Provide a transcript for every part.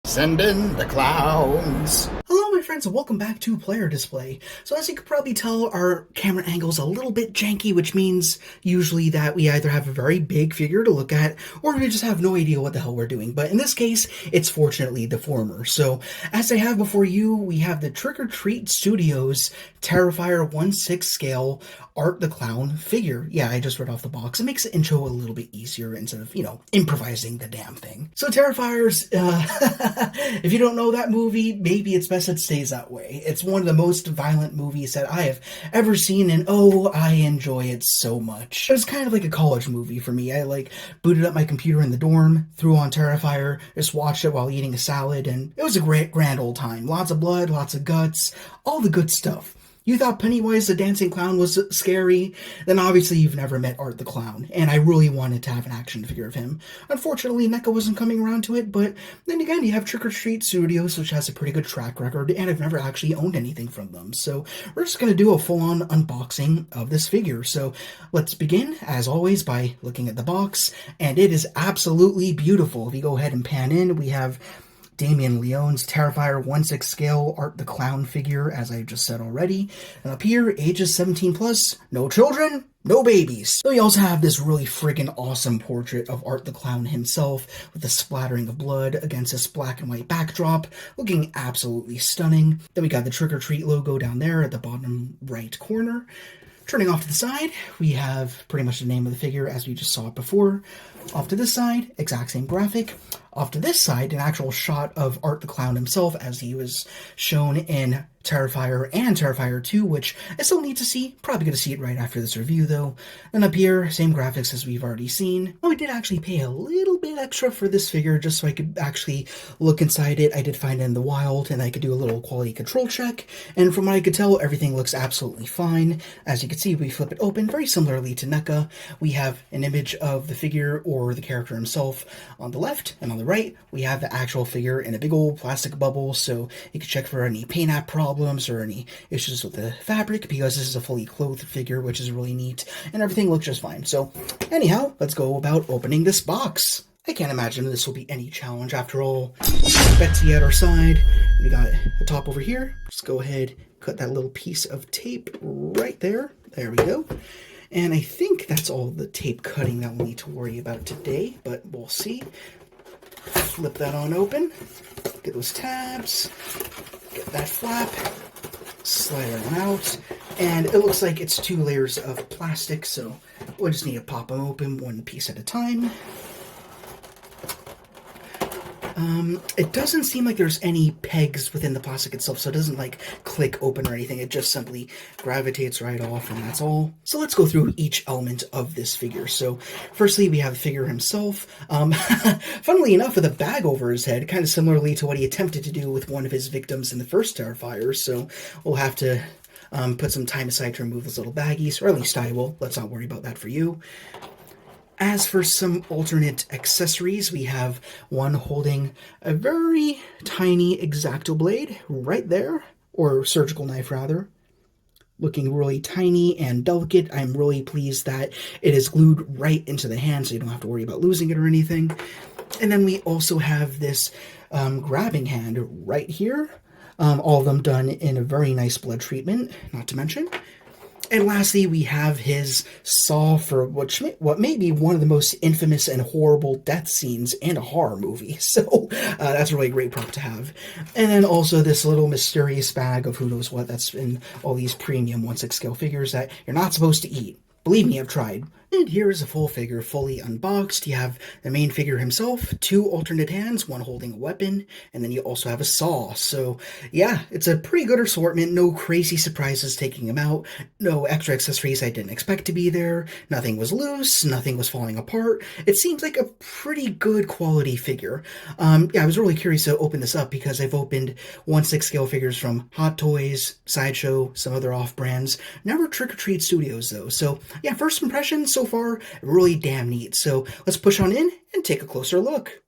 Send in the clowns. Hello my friends and welcome back to Player Display. So as you can probably tell, our camera angle's a little bit janky, which means usually that we either have a very big figure to look at, or we just have no idea what the hell we're doing. But in this case, it's fortunately the former. So as I have before you, we have the Trick or Treat Studios Terrifier 1/6 scale Art the Clown figure. Yeah, I just read off the box. It makes the intro a little bit easier instead of, improvising the damn thing. So Terrifiers, if you don't know that movie, maybe it's best it stays that way. It's one of the most violent movies that I have ever seen, and oh, I enjoy it so much. It was kind of like a college movie for me. I booted up my computer in the dorm, threw on Terrifier, just watched it while eating a salad, and it was a great, grand old time. Lots of blood, lots of guts, all the good stuff. You thought Pennywise the Dancing Clown was scary? Then obviously you've never met Art the Clown, and I really wanted to have an action figure of him. Unfortunately, NECA wasn't coming around to it, but then again, you have Trick or Treat Studios, which has a pretty good track record, and I've never actually owned anything from them. So we're just going to do a full-on unboxing of this figure. So let's begin, as always, by looking at the box, and it is absolutely beautiful. If you go ahead and pan in, we have Damien Leone's Terrifier 1/6 scale Art the Clown figure, as I just said already. And up here, ages 17 plus, no children, no babies. So we also have this really friggin' awesome portrait of Art the Clown himself with the splattering of blood against this black and white backdrop, looking absolutely stunning. Then we got the Trick or Treat logo down there at the bottom right corner. Turning off to the side, we have pretty much the name of the figure as we just saw it before. Off to this side, exact same graphic. Off to this side, an actual shot of Art the Clown himself as he was shown in Terrifier and Terrifier 2, which I still need to see. Probably going to see it right after this review, though. And up here, same graphics as we've already seen. Oh, I did actually pay a little bit extra for this figure just so I could actually look inside it. I did find it in the wild, and I could do a little quality control check. And from what I could tell, everything looks absolutely fine. As you can see, we flip it open very similarly to NECA. We have an image of the figure or the character himself on the left, and on the right, we have the actual figure in a big old plastic bubble, so you can check for any paint app problems or any issues with the fabric, because this is a fully clothed figure, which is really neat, and everything looks just fine. So anyhow, let's go about opening this box. I can't imagine this will be any challenge. After all, Betsy at our side. We got the top over here. Just go ahead, cut that little piece of tape right there. There we go. And I think that's all the tape cutting that we'll need to worry about today, but we'll see. Flip that on open. Get those tabs. Get that flap. Slide it on out. And it looks like it's 2 layers of plastic, so we'll just need to pop them open one piece at a time. It doesn't seem like there's any pegs within the plastic itself, so it doesn't click open or anything. It just simply gravitates right off, and that's all. So let's go through each element of this figure. So firstly, we have the figure himself. Funnily enough, with a bag over his head, kind of similarly to what he attempted to do with one of his victims in the first Terrifier. So we'll have to put some time aside to remove those little baggies, or at least I will. Let's not worry about that for you. As for some alternate accessories, we have one holding a very tiny X-Acto blade right there, or surgical knife rather. Looking really tiny and delicate. I'm really pleased that it is glued right into the hand, so you don't have to worry about losing it or anything. And then we also have this grabbing hand right here. All of them done in a very nice blood treatment, not to mention. And lastly, we have his saw for what may be one of the most infamous and horrible death scenes in a horror movie. So that's really a great prop to have. And then also this little mysterious bag of who knows what that's in all these premium 1/6 scale figures that you're not supposed to eat. Believe me, I've tried. And here is a full figure fully unboxed. You have the main figure himself, 2 alternate hands, one holding a weapon, and then you also have a saw. So yeah, it's a pretty good assortment. No crazy surprises taking him out. No extra accessories I didn't expect to be there. Nothing was loose. Nothing was falling apart. It seems like a pretty good quality figure. Yeah, I was really curious to open this up because I've opened 1/6 scale figures from Hot Toys, Sideshow, some other off-brands. Never Trick or Treat Studios though. So yeah, first impressions so far, really damn neat. So let's push on in and take a closer look.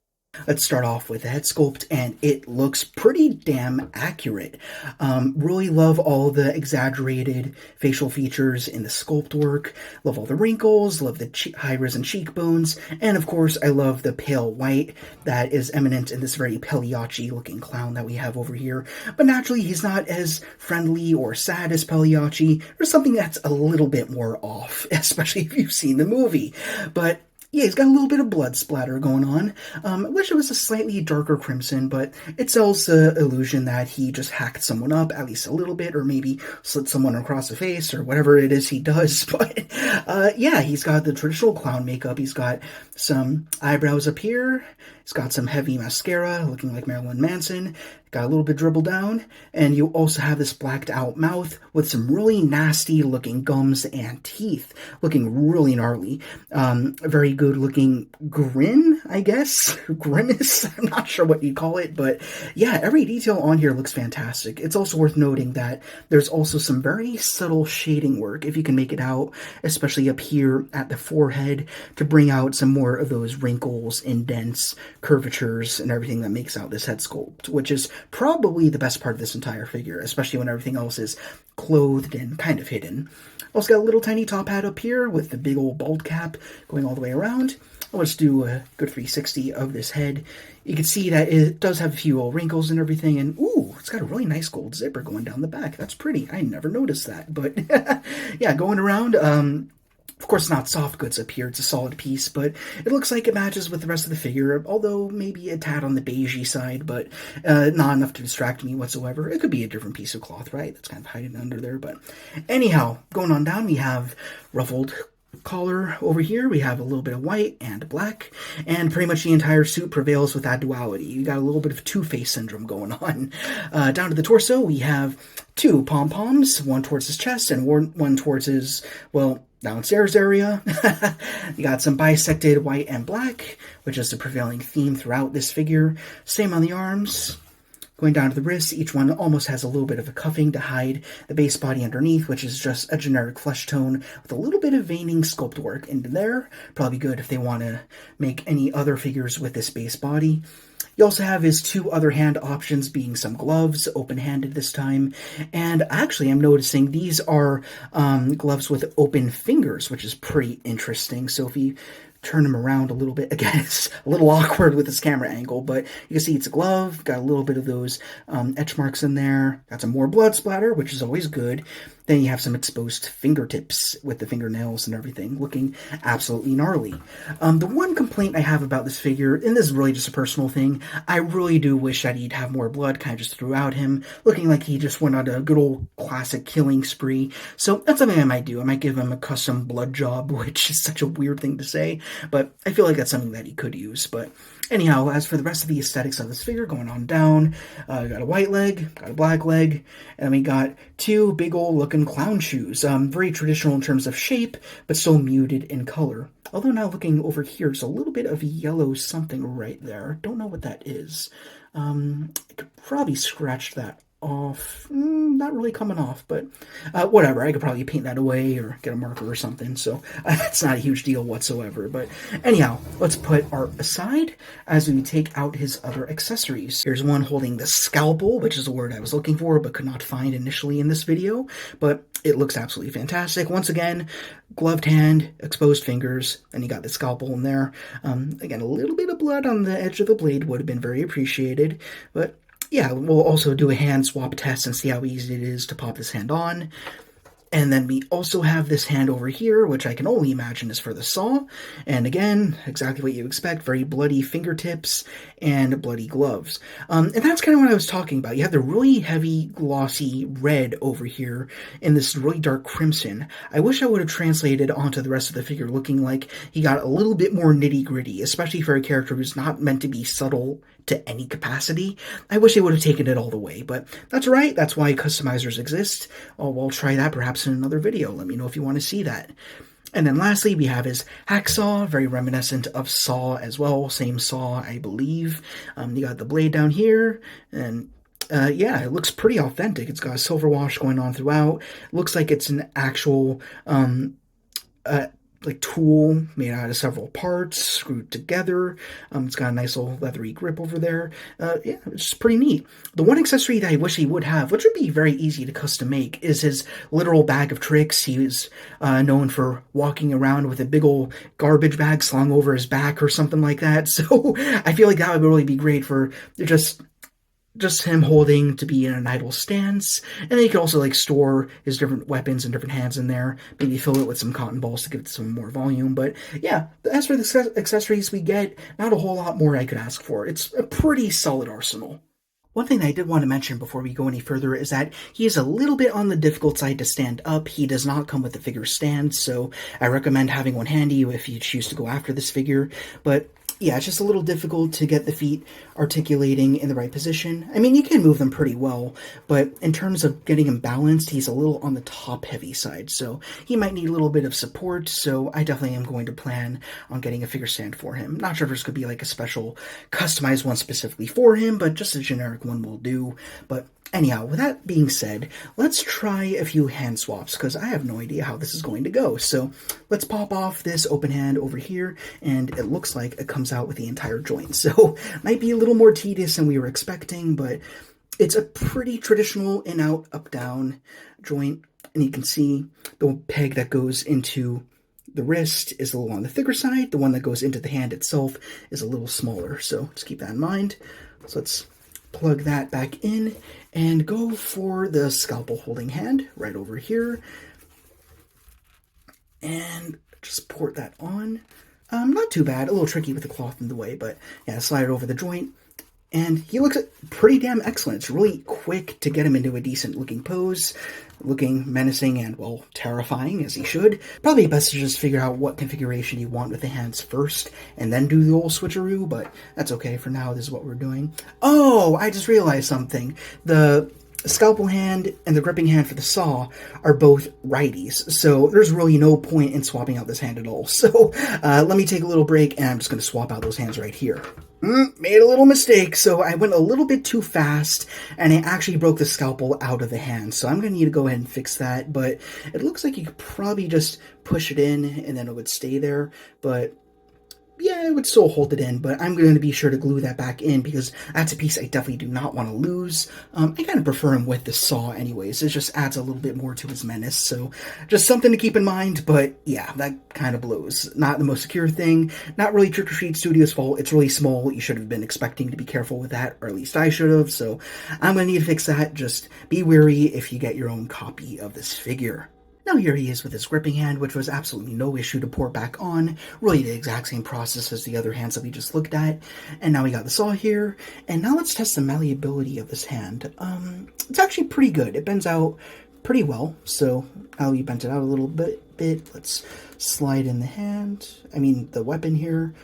Let's start off with the head sculpt, and it looks pretty damn accurate. Really love all the exaggerated facial features in the sculpt work. Love all the wrinkles, love the high risen cheekbones, and of course, I love the pale white that is eminent in this very Pagliacci looking clown that we have over here. But naturally, he's not as friendly or sad as Pagliacci. There's something that's a little bit more off, especially if you've seen the movie. But yeah, he's got a little bit of blood splatter going on. I wish it was a slightly darker crimson, but it sells the illusion that he just hacked someone up, at least a little bit, or maybe slit someone across the face, or whatever it is he does. But yeah, he's got the traditional clown makeup. He's got some eyebrows up here. He's got some heavy mascara, looking like Marilyn Manson. Got a little bit dribbled down, and you also have this blacked out mouth with some really nasty looking gums and teeth, looking really gnarly. Very good looking grin, I guess. Grimace, I'm not sure what you'd call it, but yeah, every detail on here looks fantastic. It's also worth noting that there's also some very subtle shading work, if you can make it out, especially up here at the forehead, to bring out some more of those wrinkles, indents, curvatures, and everything that makes out this head sculpt, which is probably the best part of this entire figure, especially when everything else is clothed and kind of hidden. Also got a little tiny top hat up here with the big old bald cap going all the way around. Let's do a good 360 of this head. You can see that it does have a few old wrinkles and everything, and ooh, it's got a really nice gold zipper going down the back. That's pretty. I never noticed that, but yeah, going around, of course, not soft goods up here. It's a solid piece, but it looks like it matches with the rest of the figure, although maybe a tad on the beigey side, but not enough to distract me whatsoever. It could be a different piece of cloth, right? That's kind of hiding under there, but anyhow, going on down, we have ruffled collar over here. We have a little bit of white and black, and pretty much the entire suit prevails with that duality. You got a little bit of Two-Face syndrome going on. Down to the torso, we have two pom-poms, one towards his chest and one towards his, well, downstairs area. You got some bisected white and black, which is the prevailing theme throughout this figure. Same on the arms. Going down to the wrists, each one almost has a little bit of a cuffing to hide the base body underneath, which is just a generic flesh tone with a little bit of veining sculpt work into there. Probably good if they want to make any other figures with this base body. You also have his two other hand options being some gloves, open-handed this time. And actually, I'm noticing these are gloves with open fingers, which is pretty interesting. So if you turn him around a little bit, again, it's a little awkward with this camera angle, but you can see it's a glove, got a little bit of those etch marks in there, got some more blood splatter, which is always good. Then you have some exposed fingertips with the fingernails and everything, looking absolutely gnarly. The one complaint I have about this figure, and this is really just a personal thing, I really do wish that he'd have more blood kind of just throughout him, looking like he just went on a good old classic killing spree. So that's something I might do. I might give him a custom blood job, which is such a weird thing to say, but I feel like that's something that he could use. But anyhow, as for the rest of the aesthetics of this figure, going on down, got a white leg, got a black leg, and we got two big old looking clown shoes. Very traditional in terms of shape, but still muted in color. Although now looking over here, there's a little bit of yellow something right there. Don't know what that is. I could probably scratch that off. Not really coming off, but whatever. I could probably paint that away or get a marker or something, so it's not a huge deal whatsoever. But anyhow, let's put art aside as we take out his other accessories. Here's one holding the scalpel, which is a word I was looking for but could not find initially in this video, but it looks absolutely fantastic. Once again, gloved hand, exposed fingers, and you got the scalpel in there. Again, a little bit of blood on the edge of the blade would have been very appreciated, but yeah, we'll also do a hand swap test and see how easy it is to pop this hand on. And then we also have this hand over here, which I can only imagine is for the saw. And again, exactly what you expect, very bloody fingertips and bloody gloves. And that's kind of what I was talking about. You have the really heavy, glossy red over here in this really dark crimson. I wish I would have translated onto the rest of the figure looking like he got a little bit more nitty-gritty, especially for a character who's not meant to be subtle to any capacity. I wish they would have taken it all the way, but that's all right. That's why customizers exist. Oh, we'll try that perhaps in another video. Let me know if you want to see that. And then lastly, we have his hacksaw, very reminiscent of Saw as well. Same Saw, I believe. You got the blade down here, and yeah, it looks pretty authentic. It's got a silver wash going on throughout. It looks like it's an actual like tool made out of several parts screwed together. It's got a nice little leathery grip over there. Yeah, it's pretty neat. The one accessory that I wish he would have, which would be very easy to custom make, is his literal bag of tricks. He was known for walking around with a big old garbage bag slung over his back or something like that. So I feel like that would really be great for just him holding to be in an idle stance, and then you can also like store his different weapons and different hands in there, maybe fill it with some cotton balls to give it some more volume. But yeah, as for the accessories we get, not a whole lot more I could ask for. It's a pretty solid arsenal. One thing that I did want to mention before we go any further is that he is a little bit on the difficult side to stand up. He does not come with a figure stand, so I recommend having one handy if you choose to go after this figure. But yeah, it's just a little difficult to get the feet articulating in the right position. I mean, you can move them pretty well, but in terms of getting him balanced, he's a little on the top-heavy side, so he might need a little bit of support, so I definitely am going to plan on getting a figure stand for him. Not sure if there's going to be like a special customized one specifically for him, but just a generic one will do. But anyhow, with that being said, let's try a few hand swaps, because I have no idea how this is going to go. So let's pop off this open hand over here, and it looks like it comes out with the entire joint. So might be a little more tedious than we were expecting, but it's a pretty traditional in-out, up-down joint. And you can see the peg that goes into the wrist is a little on the thicker side. The one that goes into the hand itself is a little smaller. So just keep that in mind. So let's plug that back in and go for the scalpel holding hand right over here. And just port that on. Not too bad, a little tricky with the cloth in the way, but yeah, slide it over the joint. And he looks pretty damn excellent. It's really quick to get him into a decent looking pose, looking menacing and, well, terrifying, as he should. Probably best to just figure out what configuration you want with the hands first, and then do the old switcheroo, but that's okay. For now, this is what we're doing. Oh, I just realized something. The scalpel hand and the gripping hand for the saw are both righties, so there's really no point in swapping out this hand at all. So let me take a little break, and I'm just going to swap out those hands right here. Made a little mistake, so I went a little bit too fast, and I actually broke the scalpel out of the hand, so I'm going to need to go ahead and fix that, but it looks like you could probably just push it in, and then it would stay there, but yeah, it would still hold it in, but I'm going to be sure to glue that back in because that's a piece I definitely do not want to lose. I kind of prefer him with the saw anyways. It just adds a little bit more to his menace, so just something to keep in mind, but yeah, that kind of blows. Not the most secure thing, not really Trick or Treat Studios' fault. It's really small. You should have been expecting to be careful with that, or at least I should have, so I'm going to need to fix that. Just be wary if you get your own copy of this figure. Now here he is with his gripping hand, which was absolutely no issue to pour back on. Really the exact same process as the other hands that we just looked at. And now we got the saw here. And now let's test the malleability of this hand. It's actually pretty good. It bends out pretty well. So now we bent it out a little bit. Let's slide in the hand. I mean, the weapon here.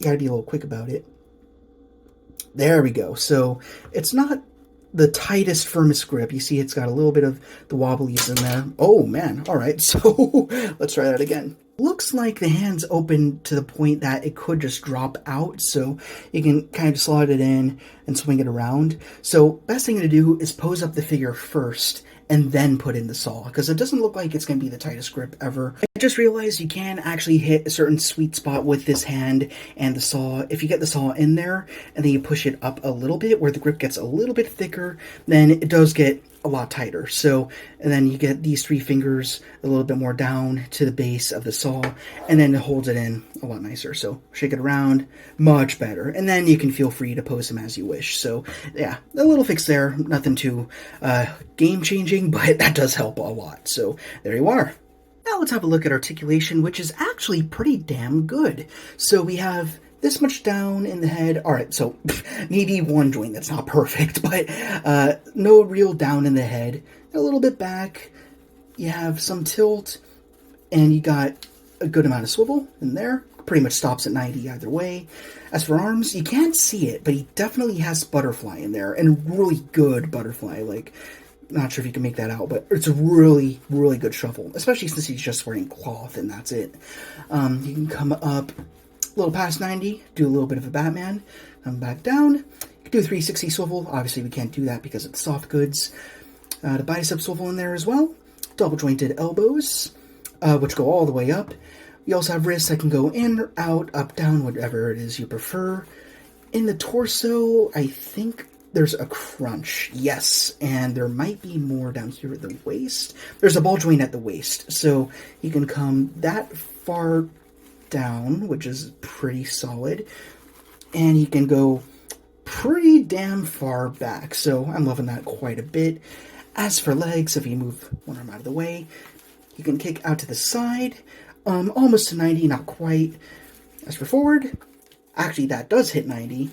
You gotta be a little quick about it. There we go. So it's not the tightest, firmest grip. You see it's got a little bit of the wobblies in there. Oh, man. All right, so let's try that again. Looks like the hand's open to the point that it could just drop out, so you can kind of slide it in and swing it around. So best thing to do is pose up the figure first and then put in the saw, because it doesn't look like it's going to be the tightest grip ever. I just realized you can actually hit a certain sweet spot with this hand and the saw. If you get the saw in there and then you push it up a little bit where the grip gets a little bit thicker, then it does get a lot tighter. So, and then you get these three fingers a little bit more down to the base of the saw, and then it holds it in a lot nicer. So shake it around, much better. And then you can feel free to pose them as you wish. So yeah, a little fix there, nothing too game changing, but that does help a lot. So there you are. Now let's have a look at articulation, which is actually pretty damn good. So we have this much down in the head. All right, so maybe one joint that's not perfect, but no real down in the head. A little bit back. You have some tilt, and you got a good amount of swivel in there. Pretty much stops at 90 either way. As for arms, you can't see it, but he definitely has butterfly in there, and really good butterfly. Like, not sure if you can make that out, but it's a really, really good shuffle, especially since he's just wearing cloth, and that's it. You can come up a little past 90, do a little bit of a Batman, come back down. You can do a 360 swivel. Obviously, we can't do that because it's soft goods. The bicep swivel in there as well. Double jointed elbows. which go all the way up. We also have wrists that can go in, out, up, down, whatever it is you prefer. In the torso, I think there's a crunch, yes, and there might be more down here at the waist. There's a ball joint at the waist, so you can come that far down, which is pretty solid, and you can go pretty damn far back, so I'm loving that quite a bit. As for legs, if you move one arm out of the way, you can kick out to the side, almost to 90, not quite. As for forward, actually that does hit 90,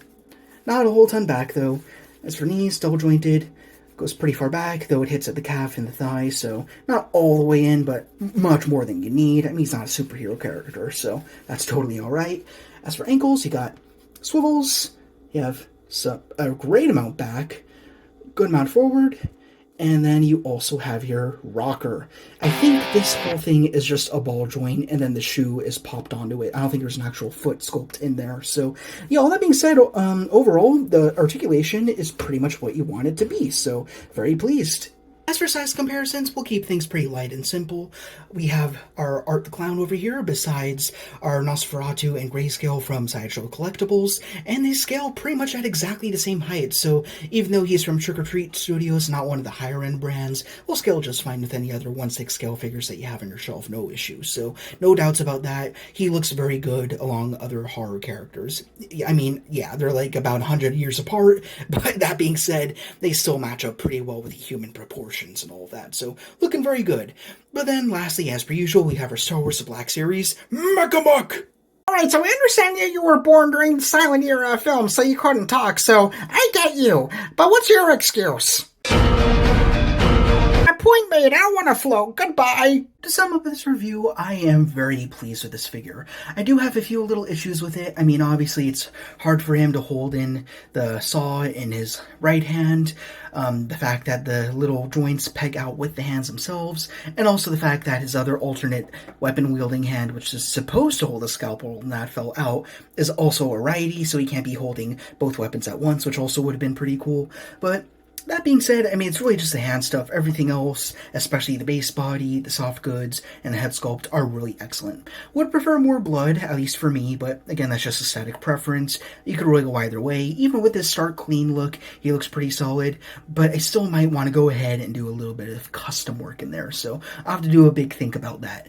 not a whole ton back though. As for knees, double jointed, goes pretty far back, though it hits at the calf and the thigh, so not all the way in, but much more than you need. I mean, he's not a superhero character, so that's totally alright. As for ankles, you got swivels, you have a great amount back, good amount forward, and then you also have your rocker. I think this whole thing is just a ball joint, and then the shoe is popped onto it. I don't think there's an actual foot sculpt in there. So, yeah, all that being said, overall, the articulation is pretty much what you want it to be. So, very pleased. As for size comparisons, we'll keep things pretty light and simple. We have our Art the Clown over here, besides our Nosferatu and Grayscale from Sideshow Collectibles, and they scale pretty much at exactly the same height, so even though he's from Trick or Treat Studios, not one of the higher-end brands, we'll scale just fine with any other 1/6 scale figures that you have on your shelf, no issue. So, no doubts about that. He looks very good along other horror characters. I mean, yeah, they're like about 100 years apart, but that being said, they still match up pretty well with human proportions and all of that, so looking very good. But then lastly, as per usual, we have our Star Wars The Black Series, Mechamuck! Alright, so I understand that you were born during the silent era of film, so you couldn't talk, so I get you. But what's your excuse? My point made, I don't want to float. Goodbye. To sum up this review, I am very pleased with this figure. I do have a few little issues with it. I mean, obviously, it's hard for him to hold in the saw in his right hand, the fact that the little joints peg out with the hands themselves, and also the fact that his other alternate weapon-wielding hand, which is supposed to hold a scalpel and that fell out, is also a righty, so he can't be holding both weapons at once, which also would have been pretty cool. But that being said, I mean, it's really just the hand stuff. Everything else, especially the base body, the soft goods, and the head sculpt, are really excellent. Would prefer more blood, at least for me, but again, that's just aesthetic preference. You could really go either way. Even with his stark, clean look, he looks pretty solid, but I still might want to go ahead and do a little bit of custom work in there, so I'll have to do a big think about that.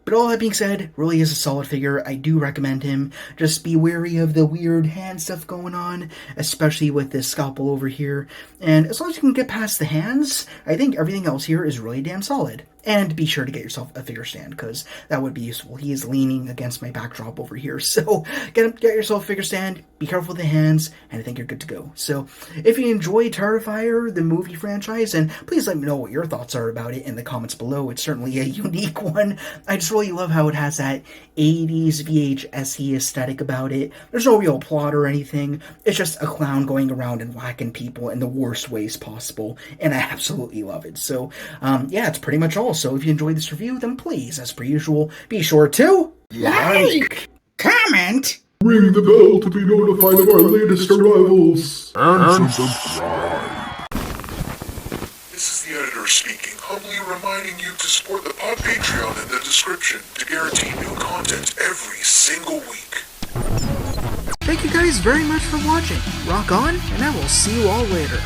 But all that being said, really is a solid figure. I do recommend him. Just be wary of the weird hand stuff going on, especially with this scalpel over here. And as long as you can get past the hands, I think everything else here is really damn solid. And be sure to get yourself a figure stand, because that would be useful. He is leaning against my backdrop over here, so get yourself a figure stand, be careful with the hands, and I think you're good to go. So, if you enjoy Terrifier, the movie franchise, and please let me know what your thoughts are about it in the comments below. It's certainly a unique one. I just really love how it has that 80s VHS-y aesthetic about it. There's no real plot or anything. It's just a clown going around and whacking people in the worst ways possible, and I absolutely love it. So, yeah, it's pretty much all. So if you enjoyed this review, then please, as per usual, be sure to Like, comment, ring the bell to be notified of our latest arrivals, and subscribe. This is the editor speaking, humbly reminding you to support the Pod Patreon in the description to guarantee new content every single week. Thank you guys very much for watching. Rock on, and I will see you all later.